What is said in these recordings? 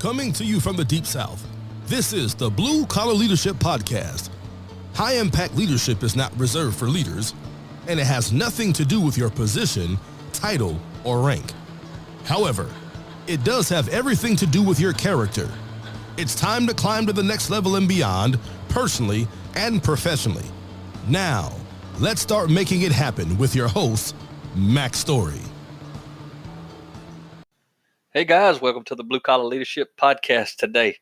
Coming to you from the Deep South, this is the Blue Collar Leadership Podcast. High-impact leadership is not reserved for leaders, and it has nothing to do with your position, title, or rank. However, it does have everything to do with your character. It's time to climb to the next level and beyond, personally and professionally. Now, let's start making it happen with your host, Mack Story. Hey guys, welcome to the Blue Collar Leadership Podcast today.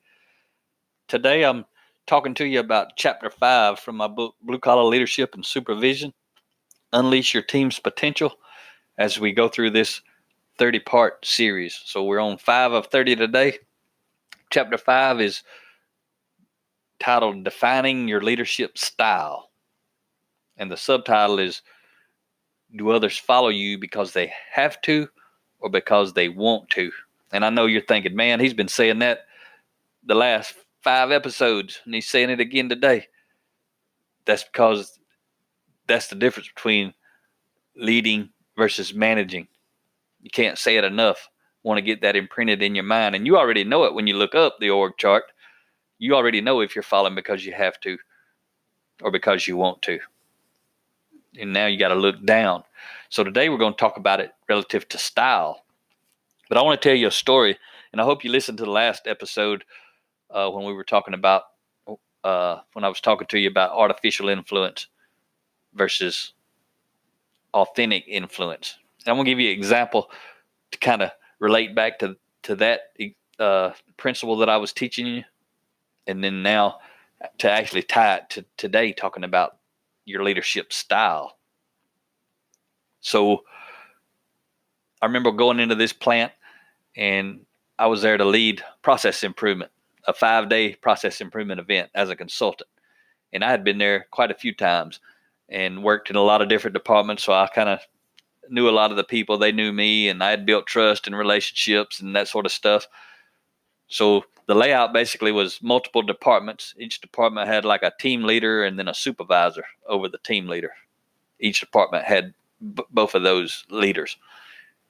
Today I'm talking to you about Chapter 5 from my book, Blue Collar Leadership and Supervision, Unleash Your Team's Potential, as we go through this 30-part series. So we're on 5 of 30 today. Chapter 5 is titled Defining Your Leadership Style. And the subtitle is, Do Others Follow You Because They Have to or Because They Want to? And I know you're thinking, man, he's been saying that the last 5 episodes, and he's saying it again today. That's because that's the difference between leading versus managing. You can't say it enough. Want to get that imprinted in your mind. And you already know it when you look up the org chart. You already know if you're following because you have to or because you want to. And now you got to look down. So today we're going to talk about it relative to style. But I want to tell you a story, and I hope you listened to the last episode when we were talking about, when I was talking to you about artificial influence versus authentic influence. And I'm going to give you an example to kind of relate back to that principle that I was teaching you, and then now to actually tie it to today, talking about your leadership style. So I remember going into this plant, and I was there to lead process improvement, a 5-day process improvement event as a consultant. And I had been there quite a few times and worked in a lot of different departments. So I kind of knew a lot of the people. They knew me, and I had built trust and relationships and that sort of stuff. So the layout basically was multiple departments. Each department had like a team leader and then a supervisor over the team leader. Each department had both of those leaders.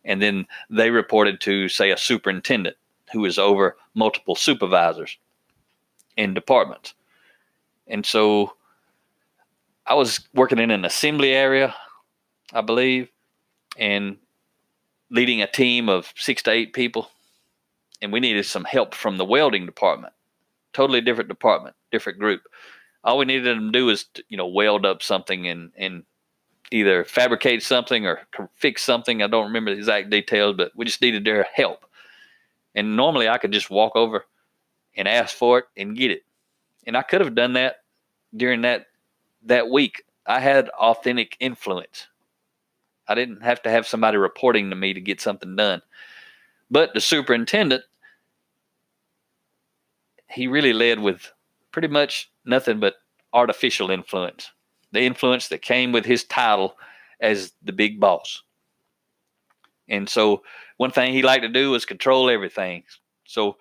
And then they reported to, say, a superintendent who was over multiple supervisors in departments. And so I was working in an assembly area, I believe, and leading a team of 6 to 8 people. And we needed some help from the welding department. Totally different department, different group. All we needed them to do is, weld up something and either fabricate something or fix something. I don't remember the exact details, but we just needed their help. And normally I could just walk over and ask for it and get it. And I could have done that during that week. I had authentic influence. I didn't have to have somebody reporting to me to get something done. But the superintendent, he really led with pretty much nothing but artificial influence. The influence that came with his title as the big boss. And so one thing he liked to do was control everything. So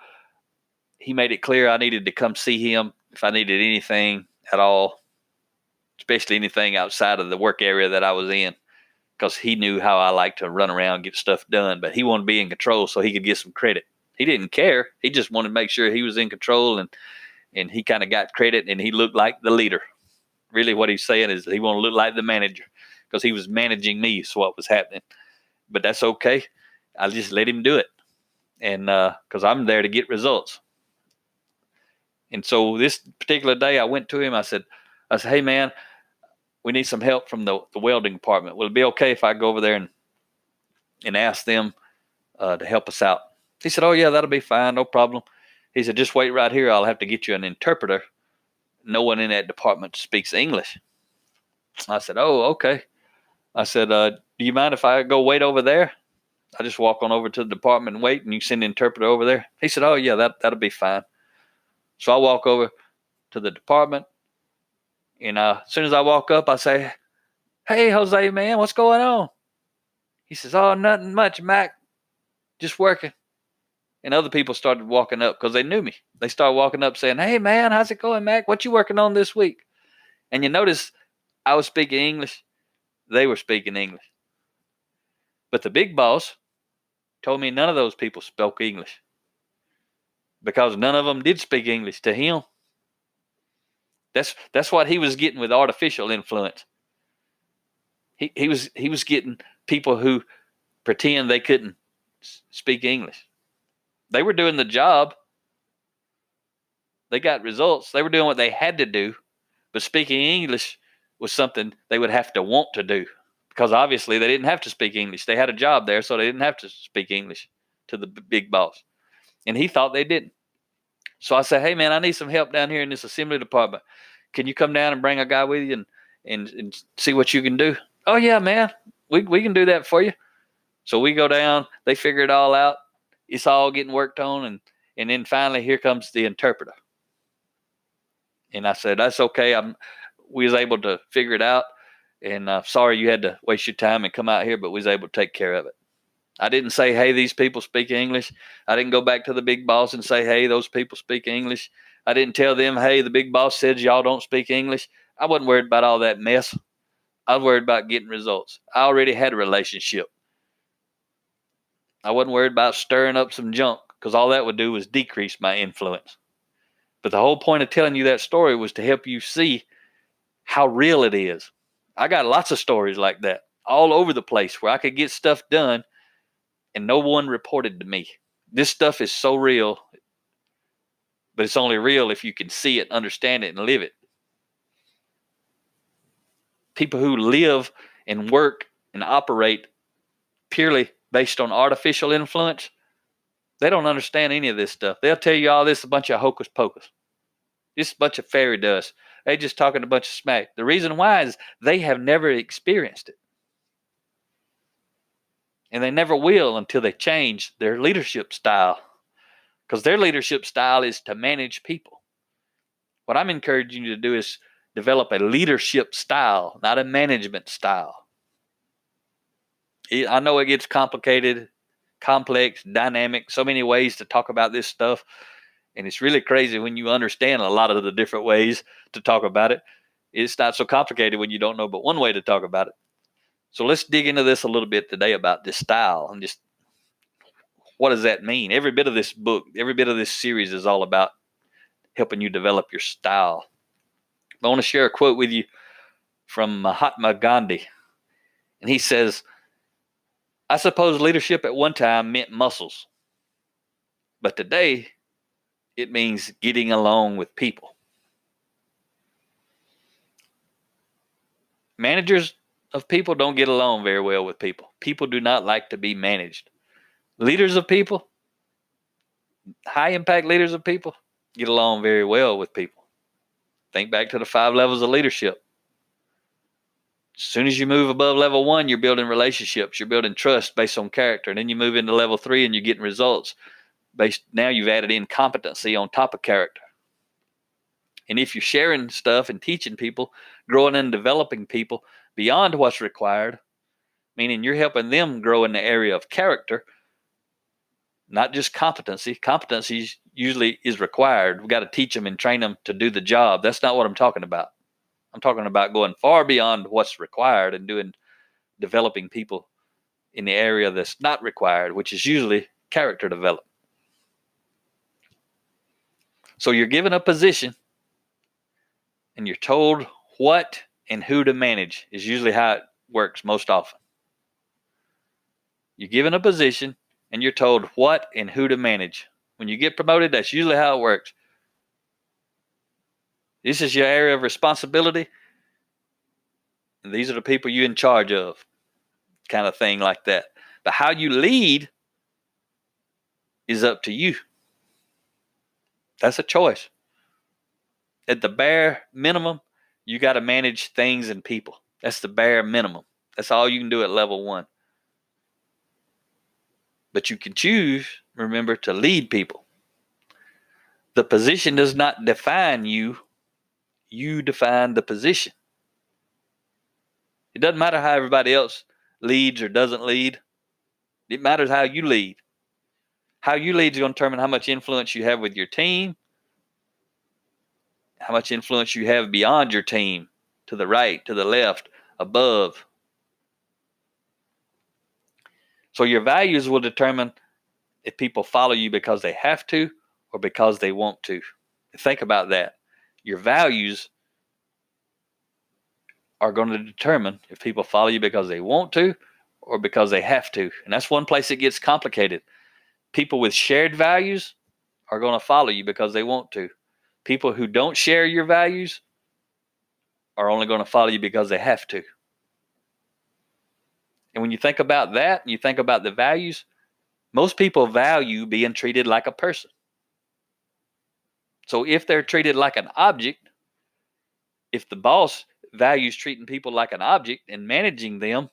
he made it clear I needed to come see him if I needed anything at all, especially anything outside of the work area that I was in, because he knew how I like to run around and get stuff done. But he wanted to be in control so he could get some credit. He didn't care. He just wanted to make sure he was in control, and he kind of got credit, and he looked like the leader. Really what he's saying is he wanted to look like the manager because he was managing me, so what was happening. But that's okay. I just let him do it, and because I'm there to get results. And so this particular day I went to him. I said, hey, man, we need some help from the welding department. Will it be okay if I go over there and ask them to help us out? He said, oh, yeah, that'll be fine. No problem. He said, just wait right here. I'll have to get you an interpreter. No one in that department speaks English. I said, oh, okay. I said, do you mind if I go wait over there? I just walk on over to the department and wait, and you send the interpreter over there. He said, oh, yeah, that'll be fine. So I walk over to the department, and as soon as I walk up, I say, hey, Jose, man, what's going on? He says, oh, nothing much, Mac. Just working. And other people started walking up because they knew me. They started walking up saying, hey, man, how's it going, Mac? What you working on this week? And you notice I was speaking English. They were speaking English. But the big boss told me none of those people spoke English. because none of them did speak English to him. That's what he was getting with artificial influence. He was getting people who pretend they couldn't speak English. They were doing the job. They got results. They were doing what they had to do, but speaking English was something they would have to want to do, because obviously they didn't have to speak English. They had a job there, so they didn't have to speak English to the big boss. And he thought they didn't. So I said, hey, man, I need some help down here in this assembly department. Can you come down and bring a guy with you and see what you can do? Oh, yeah, man, we can do that for you. So we go down. They figure it all out. It's all getting worked on. And then finally, here comes the interpreter. And I said, that's okay. We was able to figure it out. And sorry you had to waste your time and come out here, but we was able to take care of it. I didn't say, hey, these people speak English. I didn't go back to the big boss and say, hey, those people speak English. I didn't tell them, hey, the big boss said y'all don't speak English. I wasn't worried about all that mess. I was worried about getting results. I already had a relationship. I wasn't worried about stirring up some junk, because all that would do was decrease my influence. But the whole point of telling you that story was to help you see how real it is. I got lots of stories like that all over the place where I could get stuff done and no one reported to me. This stuff is so real, but it's only real if you can see it, understand it, and live it. People who live and work and operate purely based on artificial influence, they don't understand any of this stuff. They'll tell you all this is a bunch of hocus pocus. Just a bunch of fairy dust. They just talking a bunch of smack. The reason why is they have never experienced it. And they never will until they change their leadership style. Because their leadership style is to manage people. What I'm encouraging you to do is develop a leadership style, not a management style. I know it gets complicated, complex, dynamic, so many ways to talk about this stuff. And it's really crazy when you understand a lot of the different ways to talk about it. It's not so complicated when you don't know but one way to talk about it. So let's dig into this a little bit today about this style and just what does that mean? Every bit of this book, every bit of this series is all about helping you develop your style. I want to share a quote with you from Mahatma Gandhi. And he says, I suppose leadership at one time meant muscles, but today it means getting along with people. Managers of people don't get along very well with people. People do not like to be managed. Leaders of people, high impact leaders of people, get along very well with people. Think back to the 5 levels of leadership. As soon as you move above level 1, you're building relationships. You're building trust based on character. And then you move into level 3 and you're getting results. Now you've added in competency on top of character. And if you're sharing stuff and teaching people, growing and developing people beyond what's required, meaning you're helping them grow in the area of character, not just competency. Competency usually is required. We've got to teach them and train them to do the job. That's not what I'm talking about. I'm talking about going far beyond what's required and developing people in the area that's not required, which is usually character development. So you're given a position and you're told what and who to manage is usually how it works most often. You're given a position and you're told what and who to manage. When you get promoted, that's usually how it works. This is your area of responsibility, and these are the people you're in charge of, kind of thing like that. But how you lead is up to you. That's a choice. At the bare minimum, you got to manage things and people. That's the bare minimum. That's all you can do at level 1. But you can choose, remember, to lead people. The position does not define you. You define the position. It doesn't matter how everybody else leads or doesn't lead. It matters how you lead. How you lead is going to determine how much influence you have with your team, how much influence you have beyond your team, to the right, to the left, above. So your values will determine if people follow you because they have to or because they want to. Think about that. Your values are going to determine if people follow you because they want to or because they have to. And that's one place it gets complicated. People with shared values are going to follow you because they want to. People who don't share your values are only going to follow you because they have to. And when you think about that, and you think about the values, most people value being treated like a person. So if they're treated like an object, if the boss values treating people like an object and managing them,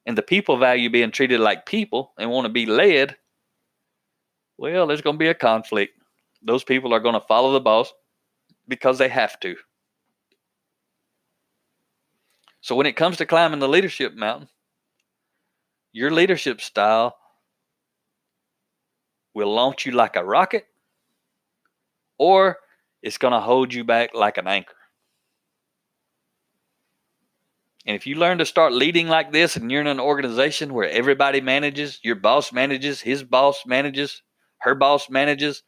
and the people value being treated like people and want to be led, well, there's going to be a conflict. Those people are going to follow the boss because they have to. So when it comes to climbing the leadership mountain, your leadership style will launch you like a rocket, or it's going to hold you back like an anchor. And if you learn to start leading like this, and you're in an organization where everybody manages, your boss manages, his boss manages, her boss manages,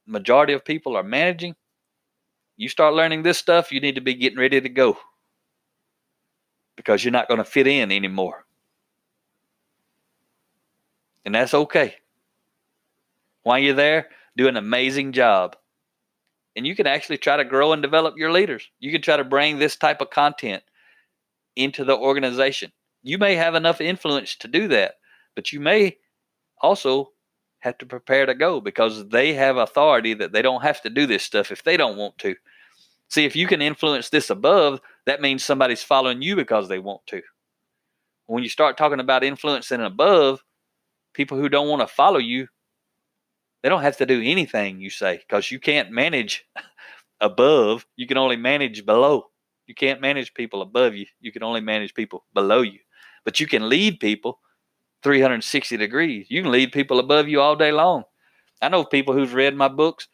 majority of people are managing, you start learning this stuff, you need to be getting ready to go, because you're not going to fit in anymore. And that's okay. While you're there, do an amazing job. And you can actually try to grow and develop your leaders. You can try to bring this type of content into the organization. You may have enough influence to do that, but you may also have to prepare to go, because they have authority that they don't have to do this stuff if they don't want to. See, if you can influence this above, that means somebody's following you because they want to. When you start talking about influencing above, people who don't want to follow you, they don't have to do anything you say, because you can't manage above. You can only manage below. You can't manage people above you. You can only manage people below you. But you can lead people 360 degrees. You can lead people above you all day long. I know people who've read my books,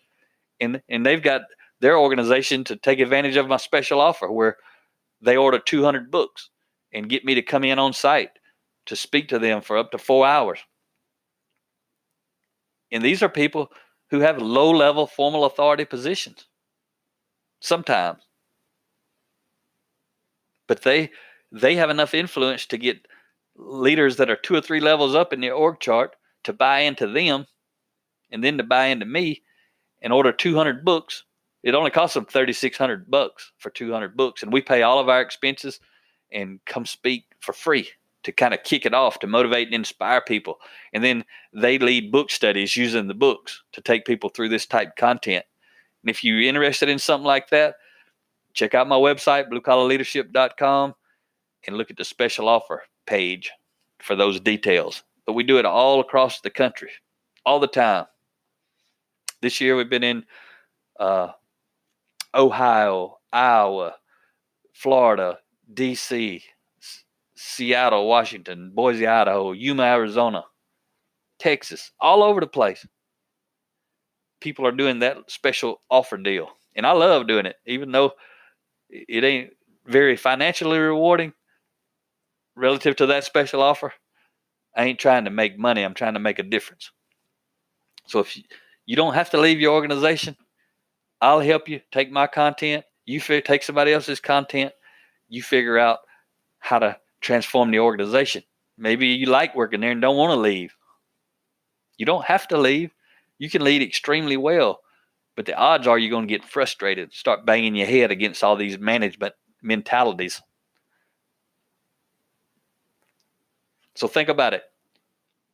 and they've got their organization to take advantage of my special offer, where they order 200 books and get me to come in on site to speak to them for up to 4 hours. And these are people who have low-level formal authority positions sometimes. But they have enough influence to get leaders that are 2 or 3 levels up in the org chart to buy into them, and then to buy into me and order 200 books. It only costs them $3,600 for 200 books, and we pay all of our expenses and come speak for free to kind of kick it off, to motivate and inspire people. And then they lead book studies using the books to take people through this type of content. And if you're interested in something like that, check out my website, bluecollarleadership.com, and look at the special offer page for those details. But we do it all across the country, all the time. This year we've been in Ohio, Iowa, Florida, D.C., Seattle, Washington, Boise, Idaho, Yuma, Arizona, Texas, all over the place. People are doing that special offer deal. And I love doing it, even though it ain't very financially rewarding relative to that special offer. I ain't trying to make money. I'm trying to make a difference. So if you don't have to leave your organization, I'll help you take my content. You take somebody else's content. You figure out how to transform the organization. Maybe you like working there and don't want to leave. You don't have to leave. You can lead extremely well, but the odds are you're going to get frustrated, start banging your head against all these management mentalities. So think about it.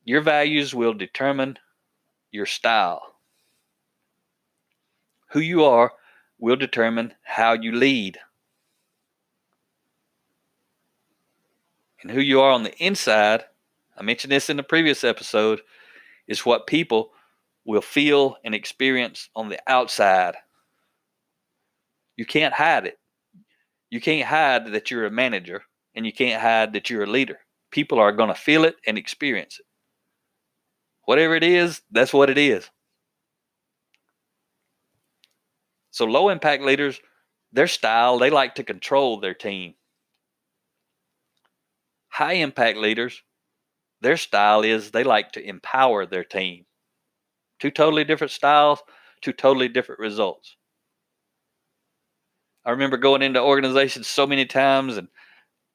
Your values will determine your style. Who you are will determine how you lead. And who you are on the inside, I mentioned this in the previous episode, is what people will feel and experience on the outside. You can't hide it. You can't hide that you're a manager, and you can't hide that you're a leader. People are going to feel it and experience it. Whatever it is, that's what it is. So low impact leaders, their style, they like to control their team. High impact leaders, their style is they like to empower their team. Two totally different styles, two totally different results. I remember going into organizations so many times, and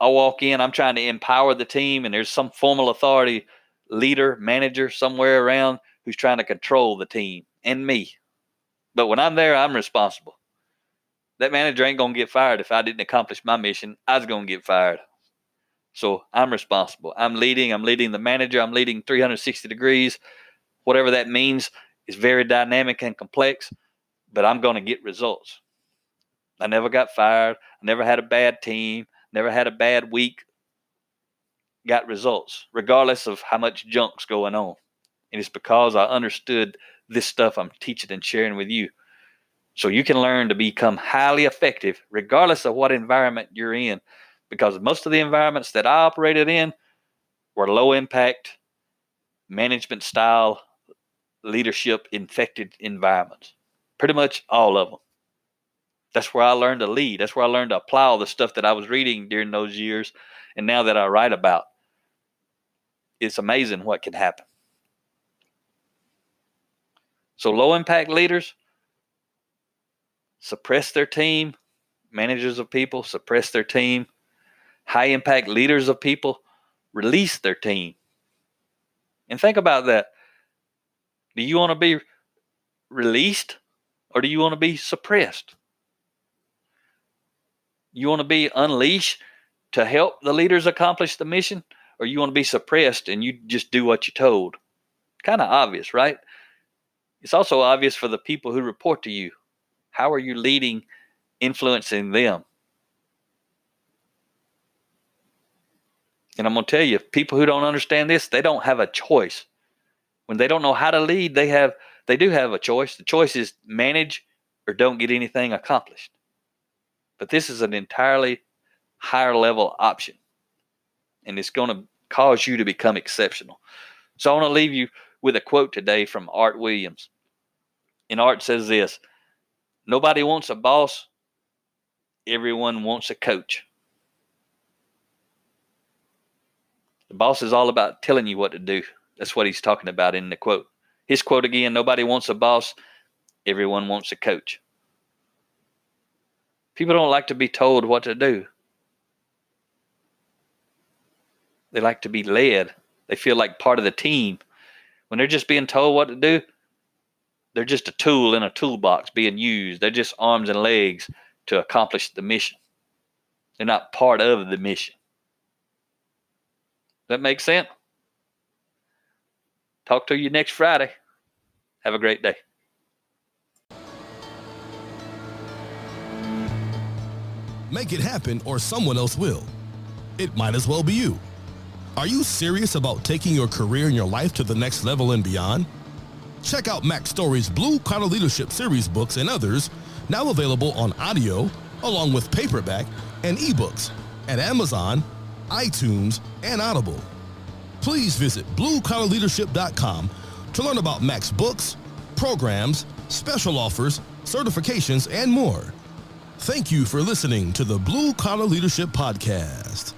I walk in, I'm trying to empower the team, and there's some formal authority leader, manager somewhere around who's trying to control the team and me. But when I'm there, I'm responsible. That manager ain't going to get fired if I didn't accomplish my mission. I was going to get fired. So I'm responsible. I'm leading the manager. I'm leading 360 degrees. Whatever that means is very dynamic and complex, but I'm going to get results. I never got fired. I never had a bad team. Never had a bad week. Got results, regardless of how much junk's going on. And it's because I understood this stuff I'm teaching and sharing with you. So you can learn to become highly effective, regardless of what environment you're in. Because most of the environments that I operated in were low impact, management style, leadership infected environments. Pretty much all of them. That's where I learned to lead. That's where I learned to apply all the stuff that I was reading during those years. And now that I write about, it's amazing what can happen. So low impact leaders suppress their team. Managers of people suppress their team. High impact leaders of people release their team. And think about that. Do you want to be released or do you want to be suppressed? You want to be unleashed to help the leaders accomplish the mission, or you want to be suppressed and you just do what you're told? Kind of obvious, right? It's also obvious for the people who report to you. How are you leading, influencing them? And I'm going to tell you, people who don't understand this, they don't have a choice. When they don't know how to lead, they do have a choice. The choice is manage or don't get anything accomplished. But this is an entirely higher level option. And it's going to cause you to become exceptional. So I want to leave you with a quote today from Art Williams. And Art says this: nobody wants a boss. Everyone wants a coach. The boss is all about telling you what to do. That's what he's talking about in the quote. His quote again: nobody wants a boss. Everyone wants a coach. People don't like to be told what to do. They like to be led. They feel like part of the team. When they're just being told what to do, they're just a tool in a toolbox being used. They're just arms and legs to accomplish the mission. They're not part of the mission. That makes sense? Talk to you next Friday. Have a great day. Make it happen or someone else will. It might as well be you. Are you serious about taking your career and your life to the next level and beyond? Check out Mack Story's Blue Collar Leadership Series books and others, now available on audio, along with paperback and ebooks at Amazon, iTunes, and Audible. Please visit bluecollarleadership.com to learn about Mack's books, programs, special offers, certifications, and more. Thank you for listening to the Blue Collar Leadership Podcast.